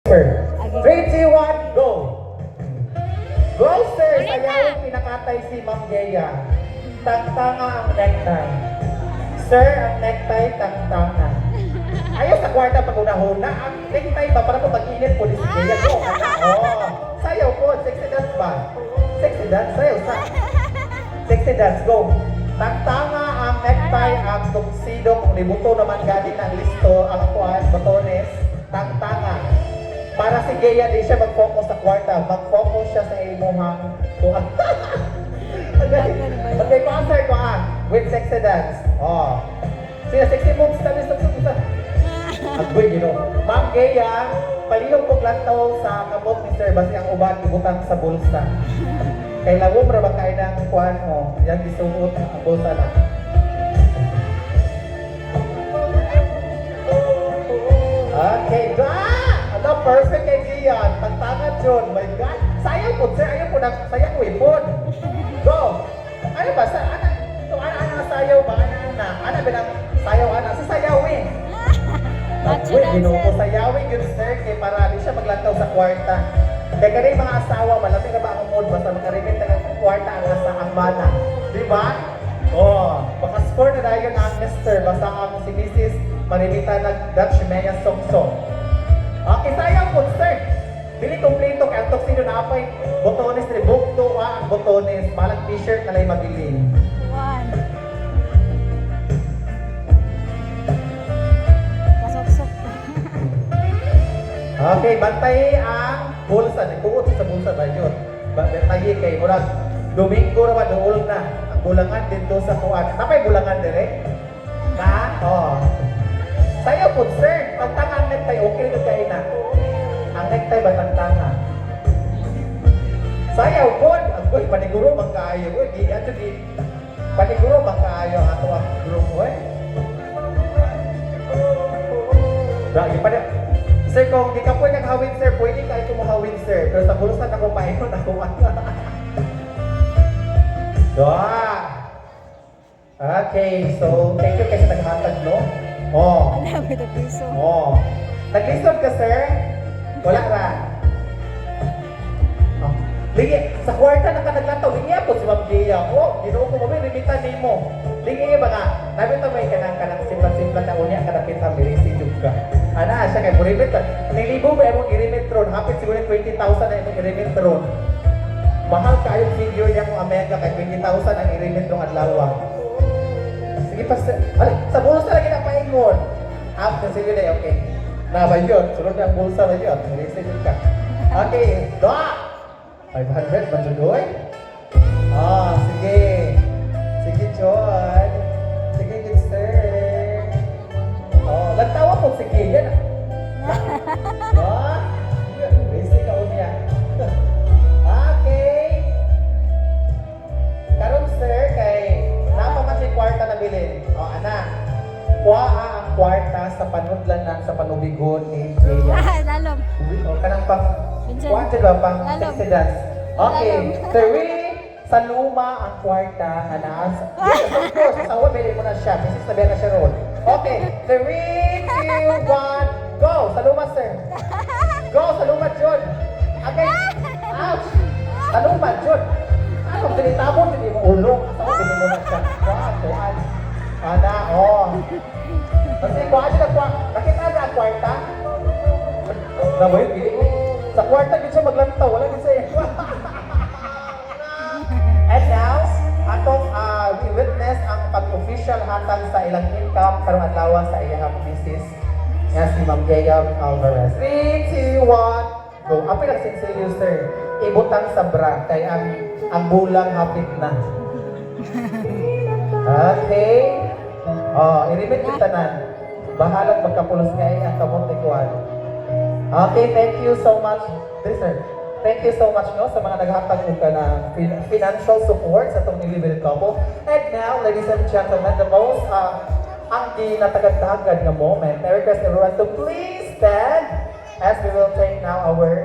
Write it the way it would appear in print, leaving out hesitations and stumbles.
Sir. 3, 2, 1, go! Go, sir! Sayawin pinakatay si Ma'am Gea. Tangtanga ang necktie. Sir, ang necktie, tangtanga. Ayaw sa kwarta pag unahuna. Ang necktie ba? Para po mag-init po ni si Gea. Go, oh. Sayaw po. Sexy dance ba? Sexy dance? Sayaw sa. Sexy dance, go. Tangtanga ang necktie, ang tuxedo. Kung libuto naman galing ang listo, ang kuwan, botones. Tangtanga. Para si Gea, di siya mag-focus sa kwarta. Mag-focus siya sa imuhang kuwan. Okay, answer ko with sexy dance. Oh. Sina sexy moves na list sa Agwin, you know. Ma'am Gea, palihog ko lantaw sa kamot ni Sir basi ang uban ibutang sa bulsa. Kay lawo ra ba kay nang kuan mo, yang gisuot ang bulsa na. Okay, ano perfect kay Gea. Tagtangan John. My God. Sayaw po, sir. Ayaw po na sayaw ko ipon. Go. Ano ba sa ana? So ana sayaw ba ana bilang sayaw ana sa sayawin. Wait, ginuko sayawin yun sir kay para di siya maglantaw sa kwarta. Kaya kani mga asawa malapit na ba ang mood basta makarimit ng kwarta ang asa ang bana. Di ba? Oh, baka-score na dahil ang Mr. basta ang si Mrs. Marimita nag-Dutch Mea Song-Song. Okay, sayang po, sir. Dili kompleto kay ang tuxedo na apay botones ni bukto ang botones balang t-shirt na lay mabili. One. Pasok-sok. Okay, bantay ang bulsa. Nagkuot sa bulsa ba yun? Bantay kay murag Domingo raman dool na. Ang bulangan dito sa kuan. Napay bulangan dire? Na? Oh. Sayo po, sir. Tagtangan necktie, okay na kayo na. Ang necktie ba tagtanga? Sayaw po. Agoy, paniguro bang kaayo? Uy, di ato di. Paniguro bang kaayo ang ato ang group mo eh? Lagi pa sir, kung di ka po naghawin, sir, pwede ka ito mahawin, sir. Pero sa bulusan ako paikot ako. Okay, so thank you kasi naghatag, no? Oh. Alam mo ito piso. Oh. Nag-listen ka, sir? Wala ra. Oh. Lingi, sa kwarta na ka naglantaw, lingi ako si Ma'am Gea. Oh, ginoo ko mabay, rimitan ni mo. Lingi ba nga? Nabi ito may kanang simpla-simpla na unya, kanapit ang birisi juga. Ana, siya kay Burimit. Nilibo ba yung i-remit ron? Hapit siguro 20,000 na yung i-remit ron. Mahal ka yung figure niya kung Amerika kay 20,000 ang i-remit ron adlaw. Sige pa, sa bulsa lagi na paingon. After sige na, okay. Naba yun, sunod na ang bulsa na yun. Reset ka. Okay, doa! 500, manjudoy? Ah, sige. Sige, John. Sige, good sir. Oh, lantawa po, sige. Yan. Ah, basic ka unya. Okay. Karon sir, kay napaman si kwarta na bilin. O, anak. Kuha ang kwarta sa panudlan ng sa panubigon ni Gea. Lalom. O, kanang pang, Vincent. kuha siya ba pang Lalom. sexy dance? Okay. Lalom. Sir Willie, sa luma ang kwarta na naas. Yes, of course. Sa uwan, bilhin mo na siya. Mrs. Nabiyan na siya roon. Okay. 3, 2, 1, go! Sa luma, sir. Go! Sa luma, John. Okay. Ouch! Sa luma, John. Ano, tinitabon, hindi mo ulong. Sa uwan, bilhin mo na siya. Wow, kuhaan. Ana, oh. Kasi kuhaan siya na kuhaan. Nakita na ang kwarta? Naboy, sa kwarta, din siya maglantaw. Wala din siya. And now, atong we witness ang pag-official hatag sa ilang income karong adlaw sa iyang misis nga si Ma'am Gea Alvarez. 3, 2, 1, go. Apil ang sinsilyo, sir. Ibutang sa bra kay ang bulang hapit na. Okay. Oh, i-remit yung tanan. Bahalag magkapulos nga ang kamot ni Kuan. Okay, thank you so much. This, sir. Thank you so much no sa mga naghatag ka na financial support sa itong nilibid couple. And now, ladies and gentlemen, the most ang ginatagad-tagad na moment. I request everyone to please stand as we will take now our